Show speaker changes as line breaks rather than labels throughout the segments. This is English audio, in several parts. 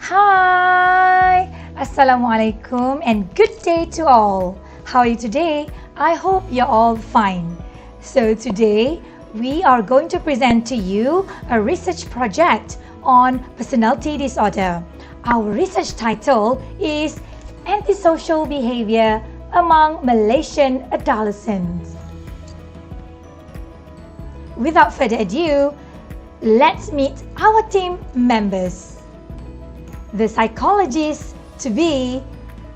Hi! Assalamualaikum and good day to all. How are you today? I hope you're all fine. So today, we are going to present to you a research project on personality disorder. Our research title is Antisocial Behaviour among Malaysian Adolescents. Without further ado, let's meet our team members. The psychologists to be,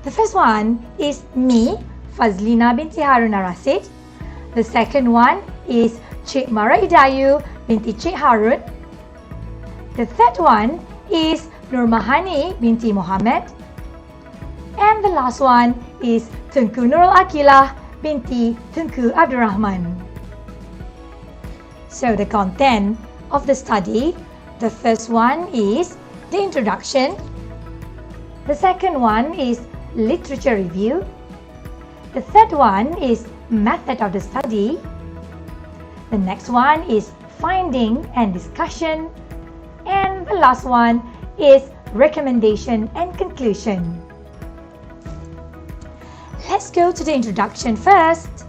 the first one is me, Fazlina binti Harun Rasid. The second one is Cik Mara IDAYU binti Cik Harun. The third one is NURMAHANI binti Muhammad. And the last one is TENGKU NURUL AQILAH binti TENGKU Abdul Rahman. So the content of the study, the first one is the introduction. The second one is literature review. The third one is method of the study. The next one is finding and discussion. And the last one is recommendation and conclusion. Let's go to the introduction first.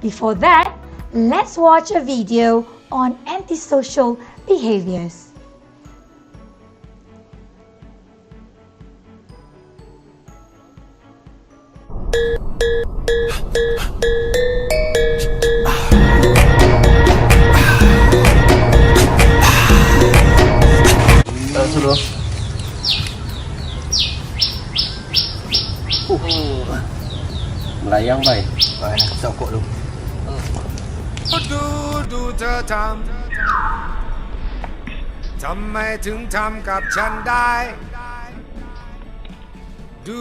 Before that, let's watch a video on antisocial behaviors.
Suruh. Melayang baik. Baik, sokok lu.
ดูเธอทำไมถึงทำกับฉันได้ดู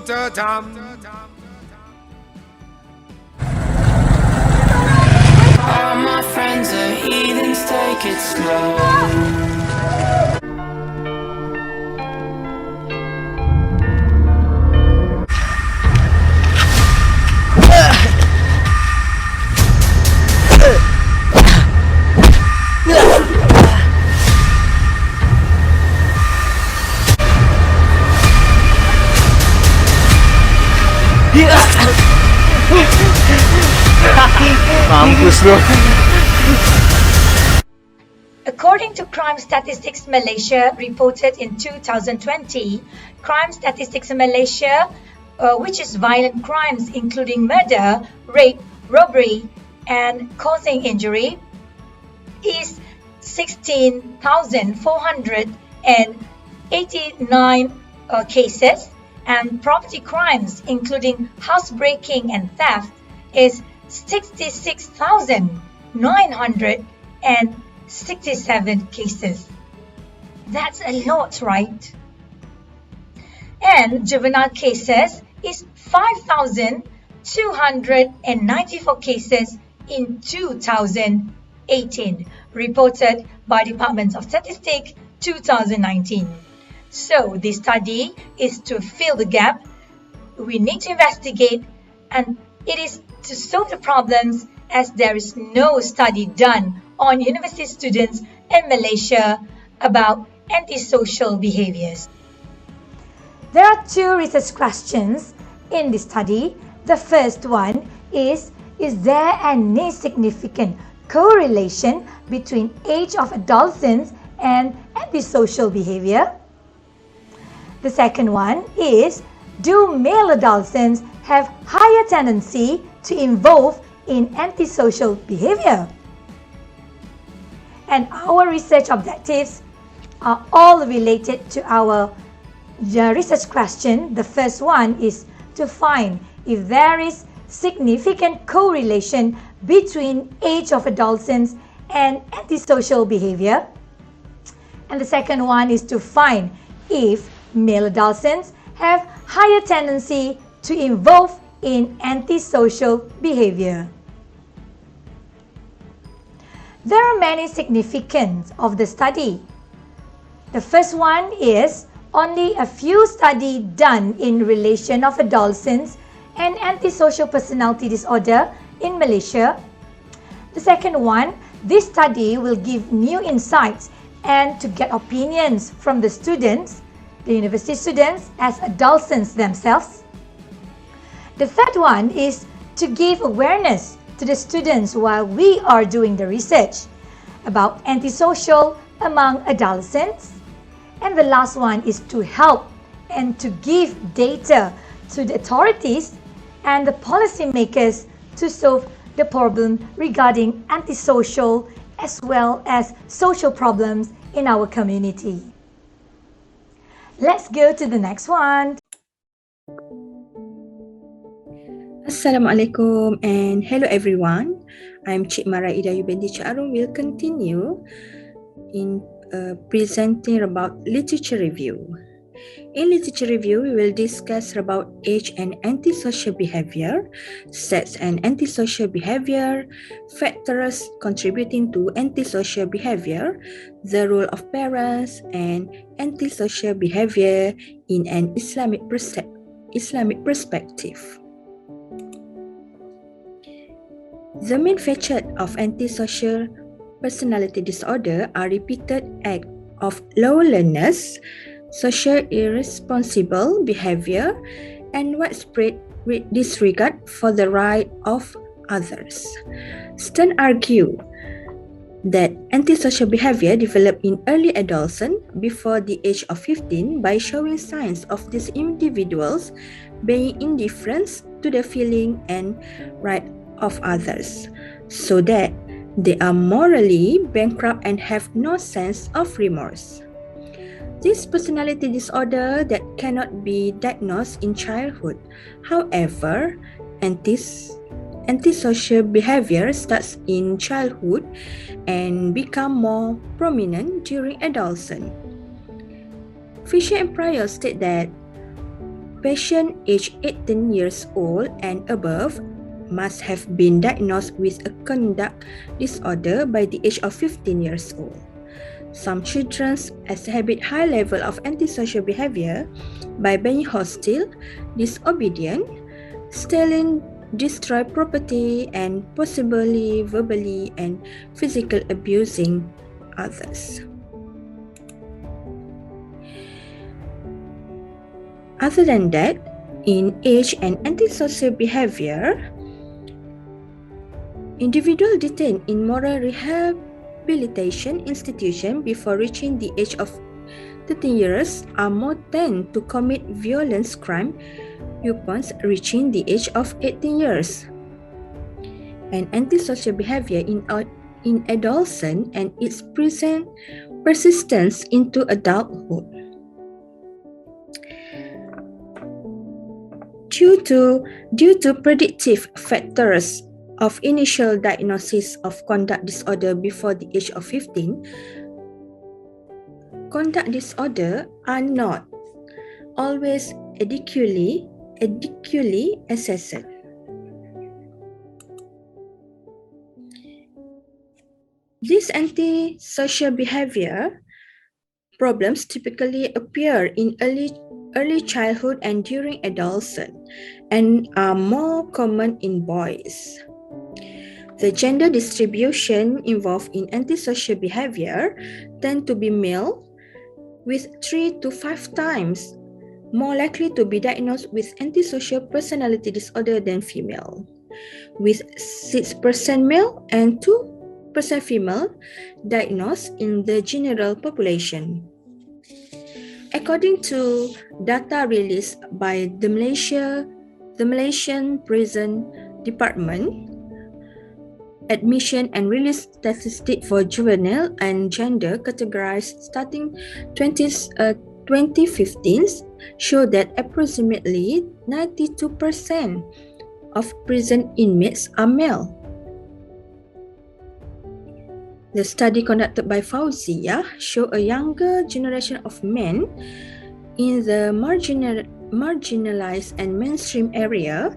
เธอทำ
All my friends are heathens, take it slow.
Mampus lu.
According to Crime Statistics Malaysia reported in 2020, Crime Statistics Malaysia, which is violent crimes including murder, rape, robbery and causing injury, is 16,489 cases, and property crimes including housebreaking and theft is 66,967 cases. That's a lot, right? And juvenile cases is 5,294 cases in 2018, reported by Department of Statistics 2019. So this study is to fill the gap. We need to investigate, and it is to solve the problems, as there is no study done on university students in Malaysia about antisocial behaviors. There are two research questions in this study. The first one is there any significant correlation between age of adolescents and antisocial behavior? The second one is, do male adolescents have higher tendency to involve in antisocial behavior? And our research objectives are all related to our research question. The first one is to find if there is significant correlation between age of adolescents and antisocial behavior. And the second one is to find if male adolescents have higher tendency to involve in antisocial behavior. There are many significance of the study. The first one is only a few studies done in relation of adolescents and antisocial personality disorder in Malaysia. The second one, this study will give new insights and to get opinions from the students, the university students as adolescents themselves. The third one is to give awareness to the students while we are doing the research about antisocial among adolescents. And the last one is to help and to give data to the authorities and the policymakers to solve the problem regarding antisocial as well as social problems in our community. Let's go to the next one.
Assalamualaikum and hello everyone. I'm Cik Mara IDAYU binti Cik Arun will continue in presenting about literature review. In literature review, we will discuss about age and antisocial behavior, sex and antisocial behavior, factors contributing to antisocial behavior, the role of parents, and antisocial behavior in an Islamic perspective. The main feature of antisocial personality disorder are repeated acts of lawlessness, social irresponsible behavior, and widespread disregard for the right of others. Stern argued that antisocial behavior developed in early adolescence before the age of 15 by showing signs of these individuals being indifferent to the feeling and right of others, so that they are morally bankrupt and have no sense of remorse. This personality disorder that cannot be diagnosed in childhood. However, antisocial behavior starts in childhood and become more prominent during adolescence. Fisher and Pryor state that patients aged 18 years old and above must have been diagnosed with a conduct disorder by the age of 15 years old. Some children exhibit high level of antisocial behavior by being hostile, disobedient, stealing, destroy property, and possibly verbally and physically abusing others. Other than that, in age and antisocial behavior, individuals detained in moral rehabilitation institution before reaching the age of 13 years are more tend to commit violent crime upon reaching the age of 18 years. And antisocial behavior in adolescence and its persistence into adulthood. Due to predictive factors of initial diagnosis of conduct disorder before the age of 15, conduct disorder are not always adequately assessed. These antisocial behavior problems typically appear in early childhood and during adolescence and are more common in boys. The gender distribution involved in antisocial behavior tend to be male, with 3 to 5 times more likely to be diagnosed with antisocial personality disorder than female, with 6% male and 2% female diagnosed in the general population. According to data released by the Malaysian Prison Department, admission and release statistics for juvenile and gender categorized starting 2015 show that approximately 92% of prison inmates are male. The study conducted by Fazlina showed a younger generation of men in the marginalized and mainstream area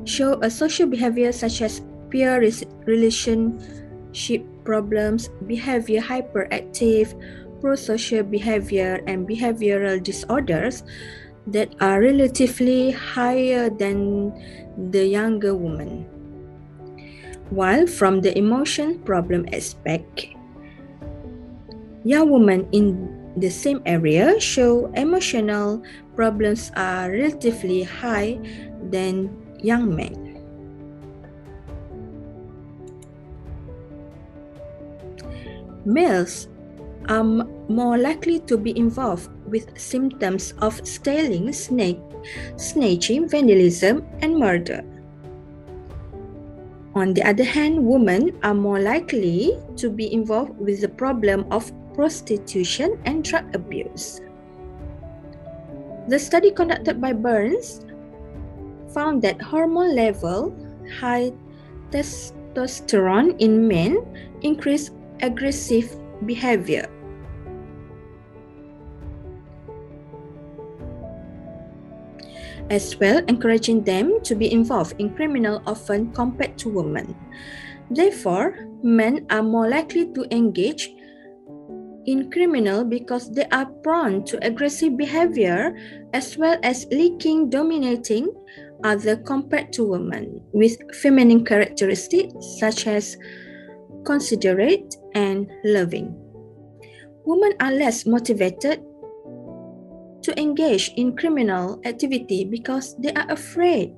show a social behavior such as peer relationship problems, behavior hyperactive, prosocial behavior, and behavioral disorders that are relatively higher than the younger woman. While from the emotion problem aspect, Young women in the same area show emotional problems are relatively high than young men. Males are more likely to be involved with symptoms of stealing, snatching, vandalism, and murder. On the other hand, women are more likely to be involved with the problem of prostitution and drug abuse. The study conducted by Burns found that hormone level, high testosterone in men increased aggressive behavior. As well, encouraging them to be involved in criminal often compared to women. Therefore, men are more likely to engage in criminal because they are prone to aggressive behavior as well as leaking, dominating other compared to women with feminine characteristics such as considerate and loving. Women are less motivated to engage in criminal activity because they are afraid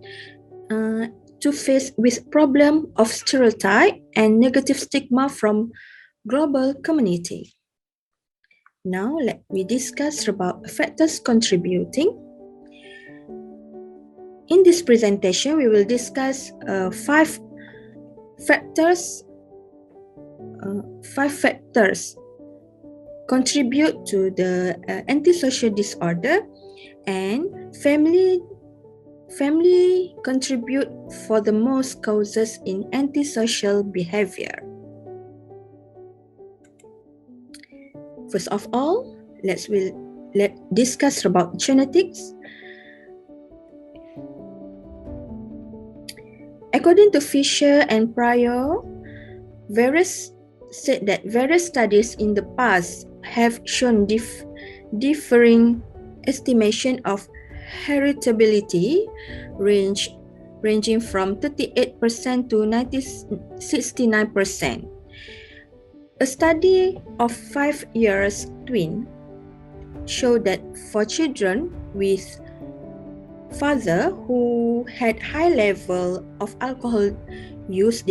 to face with problem of stereotype and negative stigma from global community. Now let me discuss about factors contributing. In this presentation, we will discuss five factors contribute to the antisocial disorder, and family contribute for the most causes in antisocial behavior. First of all, let's discuss about genetics. According to Fisher and Pryor, said that various studies in the past have shown differing estimation of heritability ranging from 38% to 69%. A study of 5 years twin showed that for children with father who had high level of alcohol use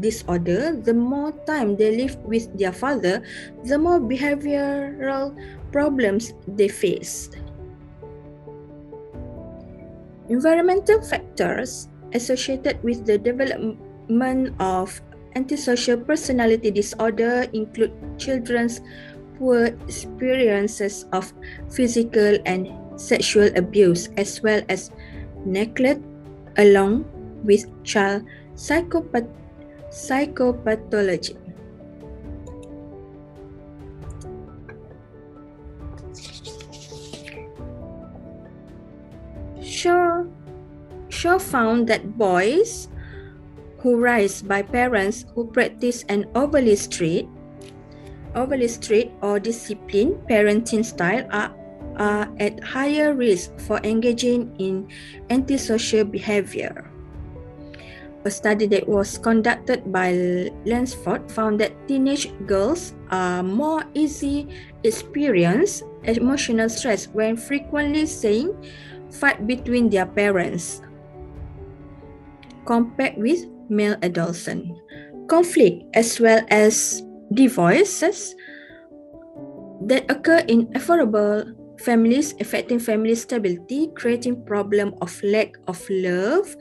disorder, the more time they lived with their father, the more behavioral problems they faced. Environmental factors associated with the development of antisocial personality disorder include children's poor experiences of physical and sexual abuse, as well as neglect, along with child psychopathology. Shaw found that boys who raised by parents who practice an overly strict or disciplined parenting style are at higher risk for engaging in antisocial behavior. A study that was conducted by Lansford found that teenage girls are more easy experience emotional stress when frequently seeing fight between their parents compared with male adolescents. Conflict as well as divorces that occur in affordable families affecting family stability, creating problem of lack of love,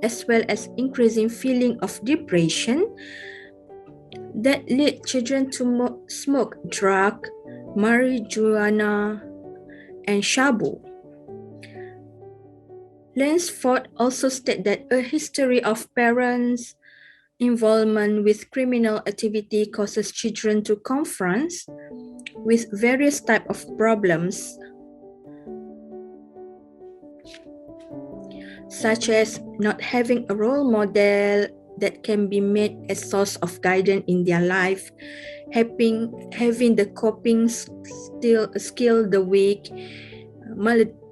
as well as increasing feeling of depression that lead children to smoke drug, marijuana, and shabu. Lansford also stated that a history of parents' involvement with criminal activity causes children to confront with various types of problems, such as not having a role model that can be made a source of guidance in their life, having the coping skill the weak,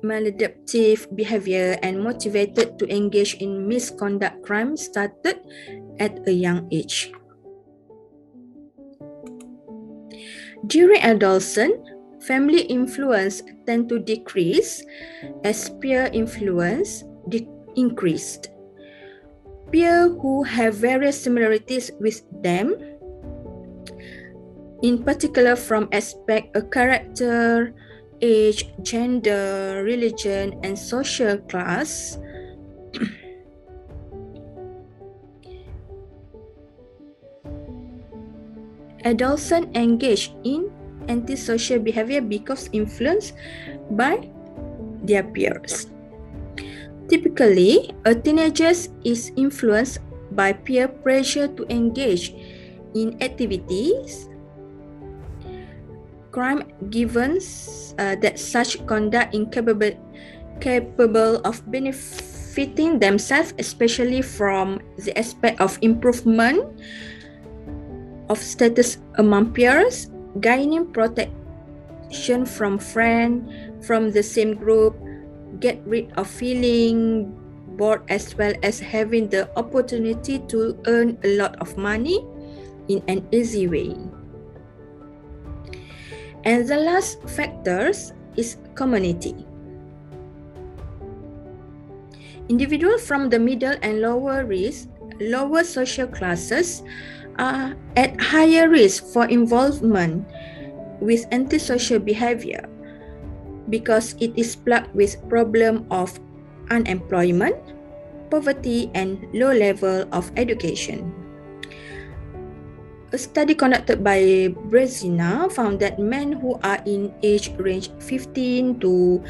maladaptive behavior, and motivated to engage in misconduct crimes started at a young age. During adolescence, family influence tend to decrease as peer influence increased. Peers who have various similarities with them, in particular from aspect of character, age, gender, religion, and social class, adolescents engage in antisocial behavior because influenced by their peers. Typically, a teenager is influenced by peer pressure to engage in activities, crime, given that such conduct capable of benefiting themselves, especially from the aspect of improvement of status among peers, gaining protection from friends from the same group, get rid of feeling bored, as well as having the opportunity to earn a lot of money in an easy way. And the last factors is community. Individuals from the middle and lower social classes are at higher risk for involvement with antisocial behavior because it is plagued with problem of unemployment, poverty, and low level of education. A study conducted by Fazlina found that men who are in age range 15 to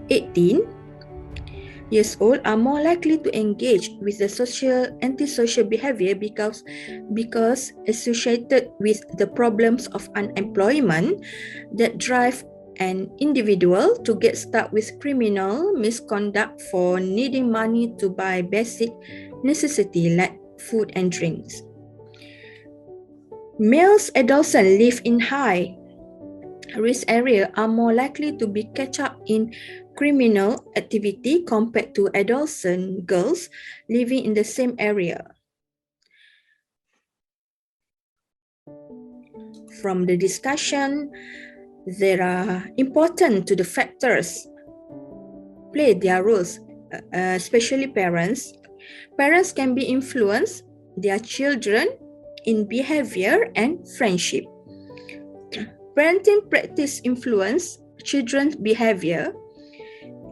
18 years old are more likely to engage with the antisocial behavior because associated with the problems of unemployment that drive an individual to get stuck with criminal misconduct for needing money to buy basic necessities like food and drinks. Males adolescents live in high risk area are more likely to be catch up in criminal activity compared to adolescent girls living in the same area. From the discussion, there are important to the factors play their roles, especially parents. Parents can be influenced their children in behavior and friendship. Parenting practice influence children's behavior,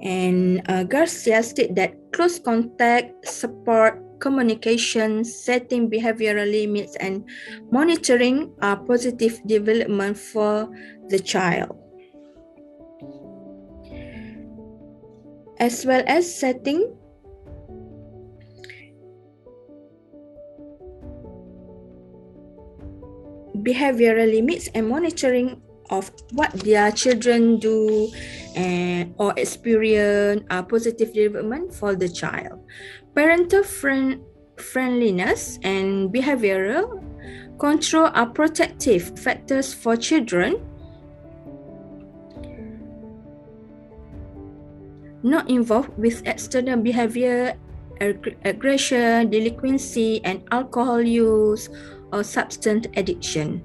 and Garcia stated that close contact, support, communication, setting behavioral limits, and monitoring are positive development for the child, as well as setting behavioral limits and monitoring of what their children do or experience are positive development for the child. Parental friendliness and behavioral control are protective factors for children not involved with external behavior, aggression, delinquency, and alcohol use or substance addiction.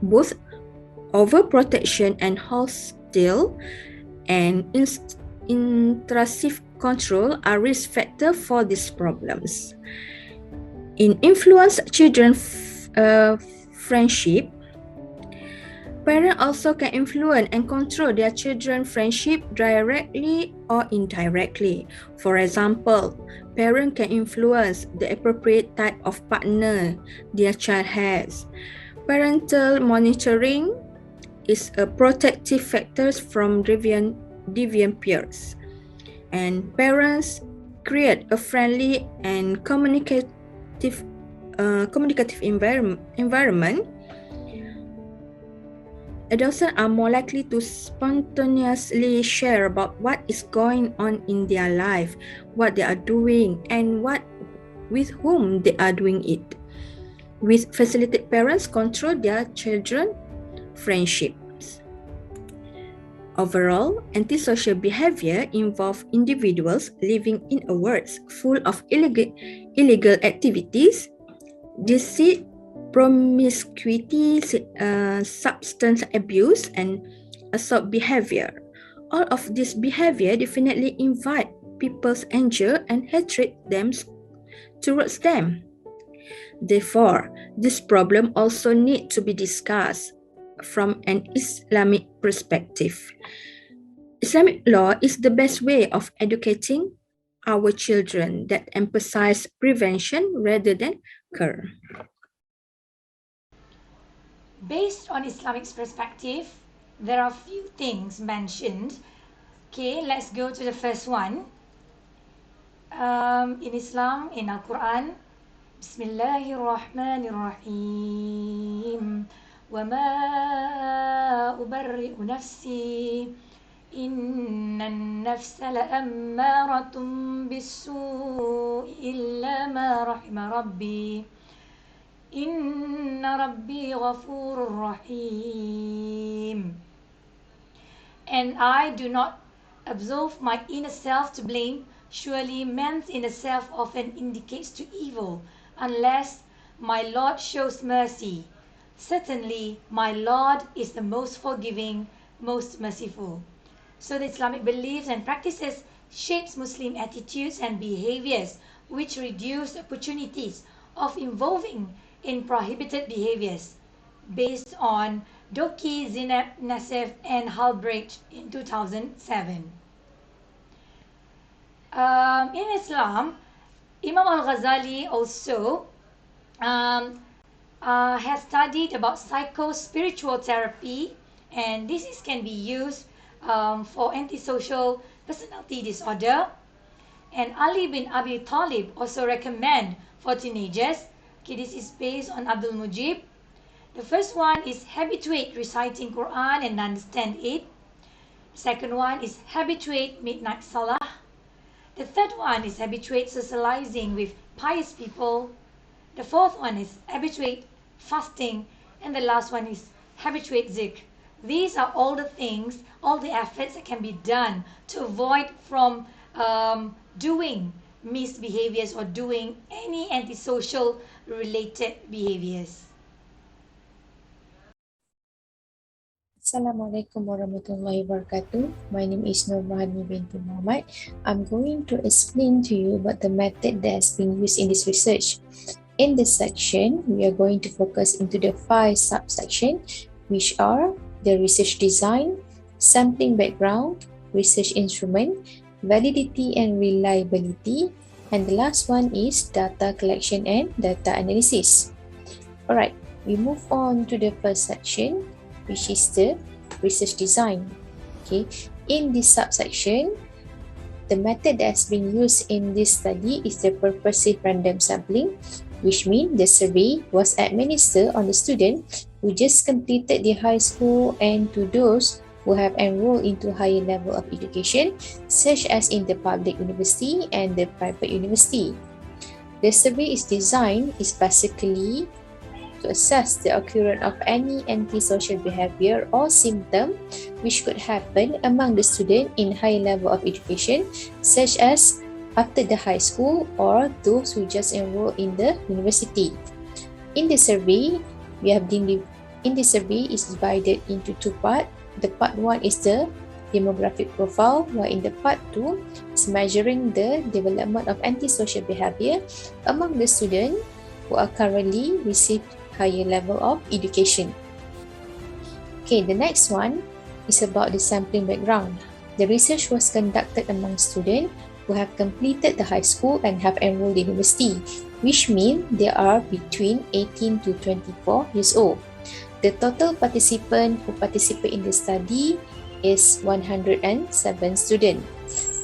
Both overprotection and hostile and intrusive control are risk factors for these problems. In influence children friendship, parents also can influence and control their children's friendship directly or indirectly. For example, parents can influence the appropriate type of partner their child has. Parental monitoring is a protective factor from deviant peers. And parents create a friendly and communicative environment. Adolescents are more likely to spontaneously share about what is going on in their life, what they are doing, and with whom they are doing it. With facilitated parents control their children's friendships. Overall, antisocial behavior involves individuals living in a world full of illegal activities, deceit, promiscuity, substance abuse, and assault behavior. All of this behavior definitely invite people's anger and hatred towards them. Therefore, this problem also needs to be discussed from an Islamic perspective. Islamic law is the best way of educating our children that emphasize prevention rather than cure.
Based on Islamic perspective, there are few things mentioned. Okay, let's go to the first one. In Islam, in Al-Quran, Bismillahirrahmanirrahim. وَمَا أُبَرِّئُ نَفْسِي إِنَّ النَّفْسَ لَأَمَّارَةٌ بِالسُّوءِ إِلَّا مَا رَحِمَ رَبِّي إِنَّ رَبِّي غَفُورٌ رَحِيمٌ. And I do not absolve my inner self to blame. Surely man's inner self often indicates to evil, unless my Lord shows mercy. Certainly, my Lord is the most forgiving, most merciful. So the Islamic beliefs and practices shapes Muslim attitudes and behaviors, which reduce opportunities of involving in prohibited behaviors, based on Doki, Zineb, Nassef, and Halbrecht in 2007. In Islam, Imam Al-Ghazali also has studied about psycho-spiritual therapy, and this can be used for antisocial personality disorder. And Ali bin Abi Talib also recommend for teenagers. Okay, this is based on Abdul Mujib. The first one is habituate reciting Quran and understand it. Second one is habituate midnight salah. The third one is habituate socializing with pious people. The fourth one is habituate fasting. And the last one is habituate zikr. These are all the things, all the efforts that can be done to avoid from doing misbehaviors or doing any antisocial related behaviors.
Assalamualaikum warahmatullahi wabarakatuh. My name is NURMAHANI binti Muhammad. I'm going to explain to you about the method that has been used in this research. In this section, we are going to focus into the 5 subsections, which are the research design, sampling background, research instrument, validity and reliability, and the last one is data collection and data analysis. Alright, we move on to the first section, which is the research design. Okay, in this subsection, the method that has been used in this study is the purposive random sampling, which means the survey was administered on the student who just completed the high school and to those who have enrolled into higher level of education, such as in the public university and the private university. The survey is designed basically to assess the occurrence of any antisocial behavior or symptom which could happen among the student in high level of education, such as after the high school or those who just enrolled in the university. In the survey, is divided into 2 parts. The part 1 is the demographic profile, while in the part 2 is measuring the development of antisocial behavior among the students who are currently receiving higher level of education. Okay, the next one is about the sampling background. The research was conducted among students who have completed the high school and have enrolled in university, which means they are between 18 to 24 years old. The total participant who participate in the study is 107 students.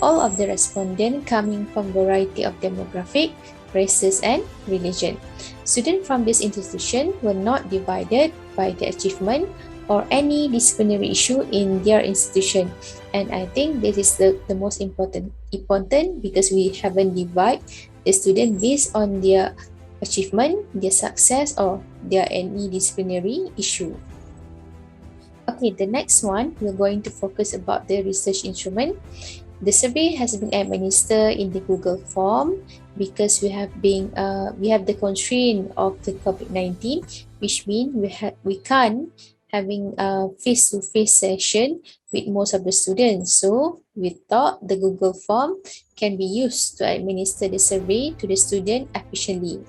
All of the respondents coming from variety of demographic, races and religion. Students from this institution were not divided by the achievement or any disciplinary issue in their institution. And I think this is the most important because we haven't divided the student based on their achievement, their success or their any disciplinary issue. Okay, the next one, we're going to focus about the research instrument. The survey has been administered in the Google form because we have the constraint of the COVID-19, which means we can't having a face-to-face session with most of the students. So we thought the Google form can be used to administer the survey to the student efficiently.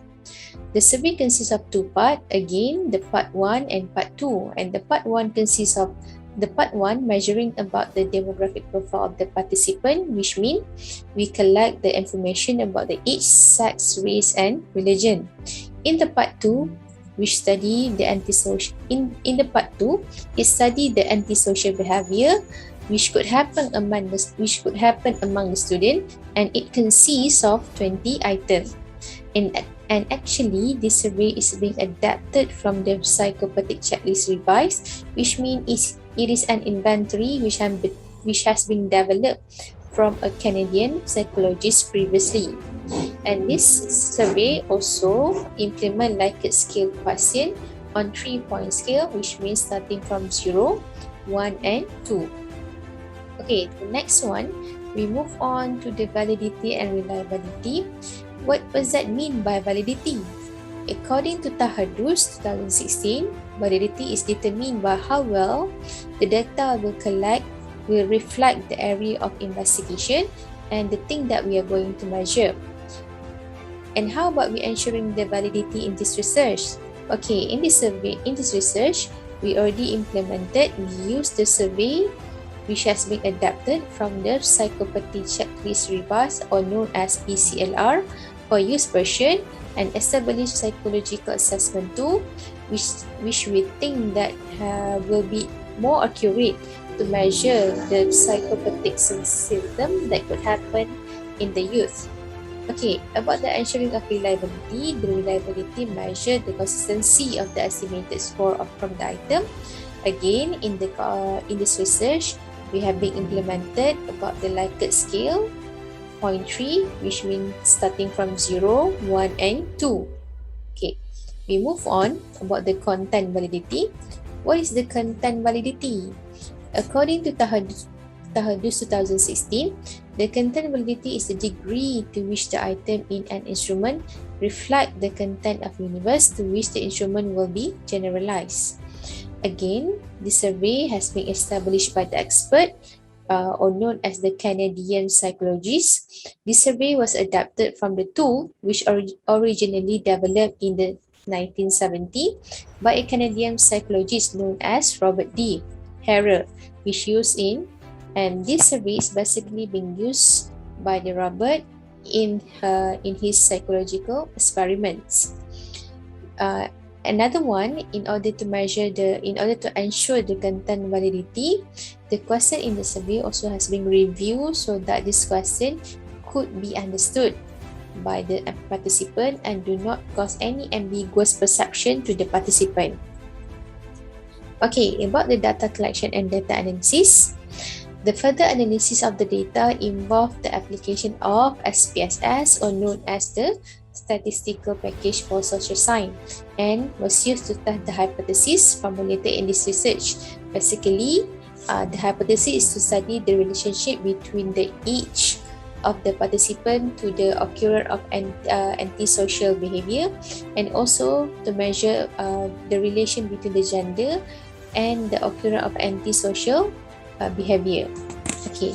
The survey consists of two parts, again the part 1 and part 2, and the part 1 consists of the part 1 measuring about the demographic profile of the participant, which means we collect the information about the age, sex, race and religion. In the part 2, we study the antisocial. In the part 2, it study the antisocial behavior which could happen among the student, and it consists of 20 items. And actually, this survey is being adapted from the psychopathic checklist revised, which means it is an inventory which has been developed from a Canadian psychologist previously. And this survey also implement Likert scale question on 3-point scale, which means starting from 0, 1 and 2. Okay, the next one, we move on to the validity and reliability. What does that mean by validity? According to Tahadus 2016, validity is determined by how well the data will reflect the area of investigation and the thing that we are going to measure. And how about we ensuring the validity in this research? Okay, in this research, we already implemented, we used the survey which has been adapted from the Psychopathy Checklist Revised, or known as PCLR, for use version, and established psychological assessment tool, which we think that will be more accurate to measure the psychopathic symptom that could happen in the youth. Okay, about the ensuring of reliability, the reliability measure the consistency of the estimated score from the item. Again, in this research, we have been implemented about the Likert scale, 0.3, which means starting from 0, 1 and 2. Okay, we move on about the content validity. What is the content validity? According to Tahadus 2016, the content validity is the degree to which the item in an instrument reflect the content of universe to which the instrument will be generalized. Again, the survey has been established by the expert or known as the Canadian psychologist. This survey was adapted from the tool which originally developed in the 1970 by a Canadian psychologist known as Robert D. Harrer, which used in, and this survey is basically being used by the Robert in his psychological experiments. Another one, in order to ensure the content validity, the question in the survey also has been reviewed so that this question could be understood by the participant and do not cause any ambiguous perception to the participant. Okay, about the data collection and data analysis. The further analysis of the data involved the application of SPSS, or known as the Statistical Package for Social Science, and was used to test the hypothesis formulated in this research. Basically, the hypothesis is to study the relationship between the age of the participant to the occurrence of antisocial behavior, and also to measure the relation between the gender and the occurrence of antisocial behavior. Okay,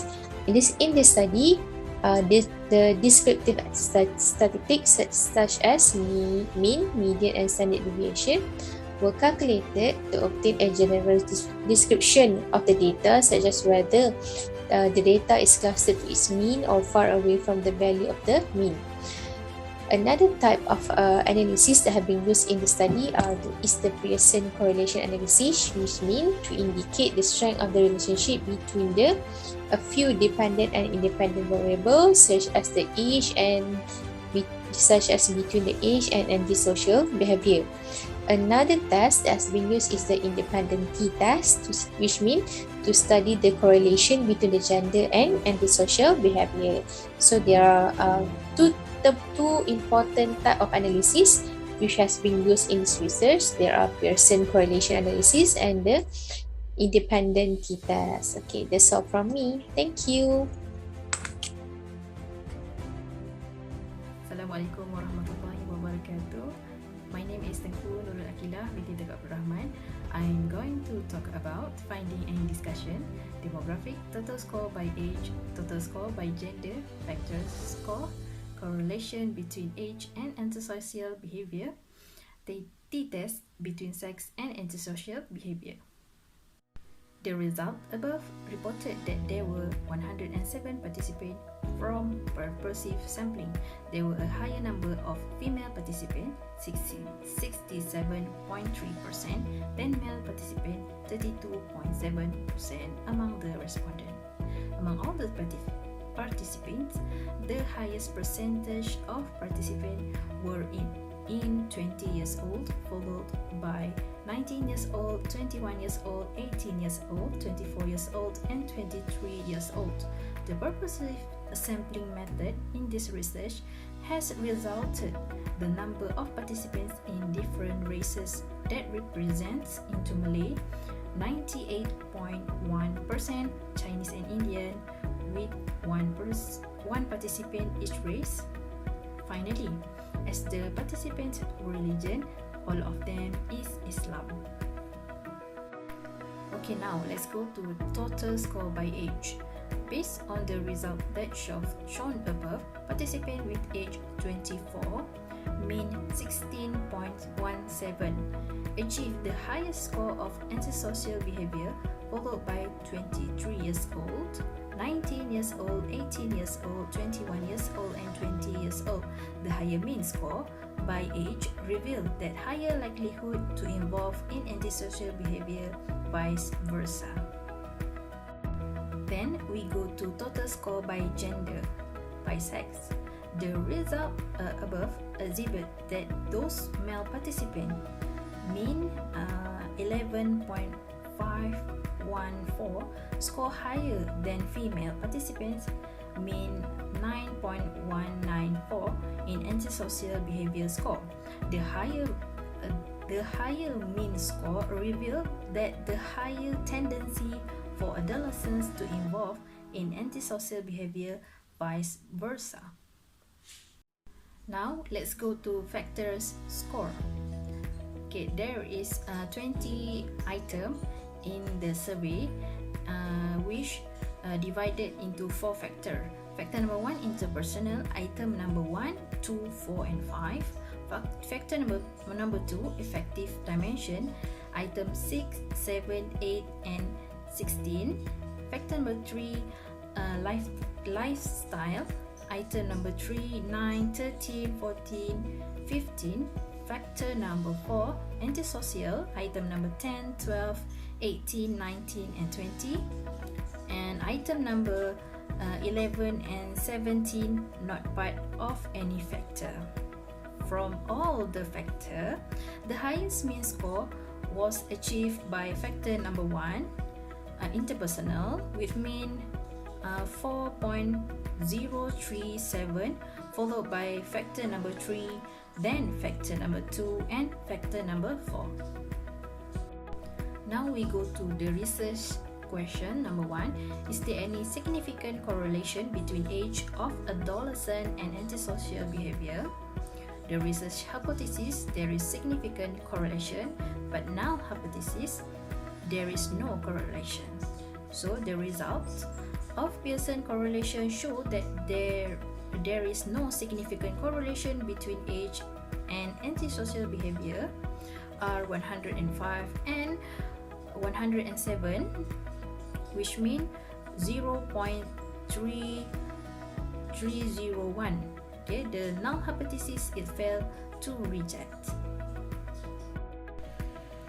in this study, the descriptive statistics such as mean, median, and standard deviation were calculated to obtain a general description of the data, such as whether the data is clustered to its mean or far away from the value of the mean. Another type of analysis that have been used in the study is the Pearson correlation analysis, which means to indicate the strength of the relationship between a few dependent and independent variables, such as the age and between the age and antisocial behavior. Another test that has been used is the independent t-test, which means to study the correlation between the gender and antisocial behavior. So there are two important type of analysis which has been used in this research. There are Pearson correlation analysis and the independent t-test. Okay, that's all from me. Thank you.
Ahmad. I'm going to talk about finding and discussion, demographic, total score by age, total score by gender, factors score, correlation between age and antisocial behavior, the t-test between sex and antisocial behavior. The result above reported that there were 107 participants from purposive sampling. There were a higher number of female participants, 67.3%, than male participants, 32.7% among the respondents. Among all the participants, the highest percentage of participants were in 20 years old, followed by 19 years old, 21 years old, 18 years old, 24 years old, and 23 years old. The purposive sampling method in this research has resulted the number of participants in different races that represents into Malay 98.1%, Chinese and Indian with one participant each race. Finally, as the participants' religion, all of them is Islam. Okay, now let's go to total score by age. Based on the result that shown above, participants with age 24, mean 16.17, achieved the highest score of antisocial behavior, followed by 23 years old, 19 years old, 18 years old, 21 years old, and 20 years old. The higher mean score by age revealed that higher likelihood to involve in antisocial behavior, vice versa. Then we go to total score by gender, by sex. The result above exhibit that those male participants mean 11.514 score higher than female participants mean 9.194 in antisocial behavior score. The higher mean score revealed that the higher tendency for adolescents to involve in antisocial behavior, vice versa. Now let's go to factors score. Okay, there is 20 items in the survey which divided into 4 factors. Factor number 1, interpersonal. Item number 1, 2, 4, and 5. Factor number 2, effective dimension. Item 6, 7, 8, and 16. Factor number 3, lifestyle. Item number 3, 9, 13, 14, 15. Factor number 4, antisocial. Item number 10, 12, 18, 19, and 20. And item number 11 and 17 not part of any factor. From all the factors, the highest mean score was achieved by factor number 1, interpersonal, with mean 4.037, followed by factor number 3, then factor number 2, and factor number 4. Now we go to the research question. Number 1, is there any significant correlation between age of adolescent and antisocial behavior? The research hypothesis, there is significant correlation, but null hypothesis, there is no correlation. So the results of Pearson correlation show that there is no significant correlation between age and antisocial behavior are 105 and 107, which mean 0.3301. Okay, the null hypothesis is failed to reject.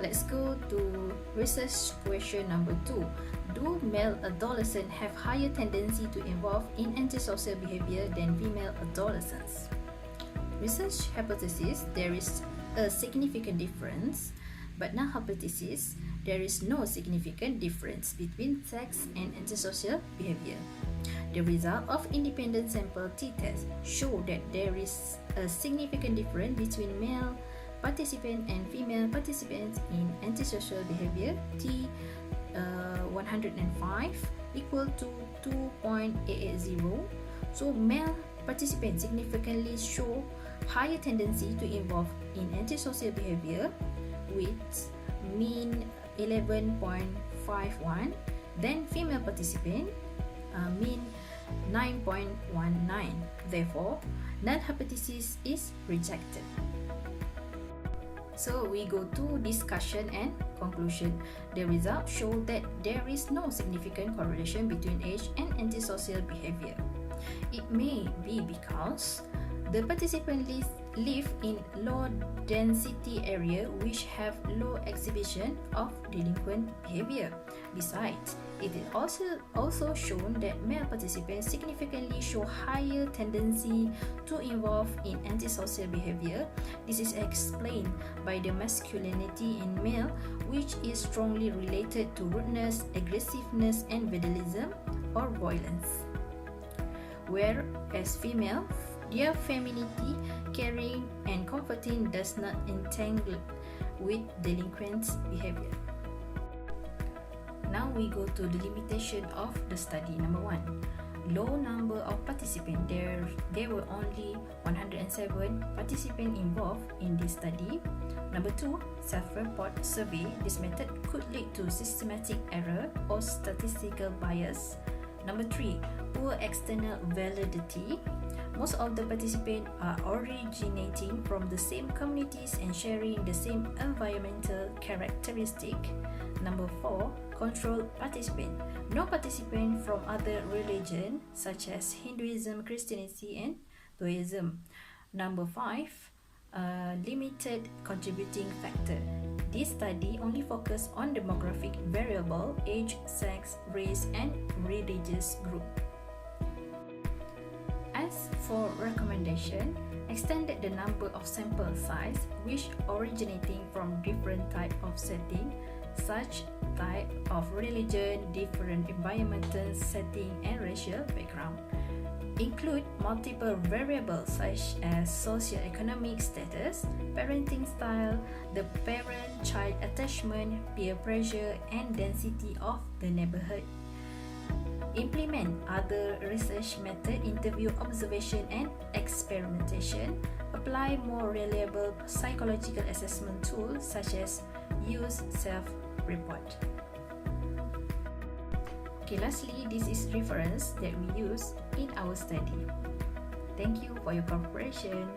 Let's go to research question number 2. Do male adolescents have higher tendency to involve in antisocial behavior than female adolescents? Research hypothesis, there is a significant difference, but null hypothesis, there is no significant difference between sex and antisocial behavior. The result of independent sample t-test show that there is a significant difference between male participants and female participants in antisocial behavior. T 105 equal to 2.880. So male participants significantly show higher tendency to involve in antisocial behavior with mean 11.51. Then female participant mean 9.19. Therefore, null hypothesis is rejected. So we go to discussion and conclusion. The results show that there is no significant correlation between age and antisocial behavior. It may be because the participants live in low density area which have low exhibition of delinquent behavior. Besides, it is also shown that male participants significantly show higher tendency to involve in antisocial behavior. This is explained by the masculinity in male, which is strongly related to rudeness, aggressiveness, and vandalism or violence. Whereas female, their femininity, caring, and comforting does not entangle with delinquent behavior. Now we go to the limitation of the study. Number 1, low number of participants. There were only 107 participants involved in this study. Number 2, self-report survey. This method could lead to systematic error or statistical bias. Number 3, poor external validity. Most of the participants are originating from the same communities and sharing the same environmental characteristic. Number 4, controlled participant. No participant from other religion such as Hinduism, Christianity, and Buddhism. Number 5, limited contributing factor. This study only focused on demographic variable, age, sex, race, and religious group. As for recommendation, extended the number of sample size which originating from different type of setting, such type of religion, different environmental setting, and racial background. Include multiple variables such as socioeconomic status, parenting style, the parent-child attachment, peer pressure, and density of the neighborhood. Implement other research method, interview, observation, and experimentation. Apply more reliable psychological assessment tools such as use self-report. Okay, lastly, this is reference that we use in our study. Thank you for your cooperation.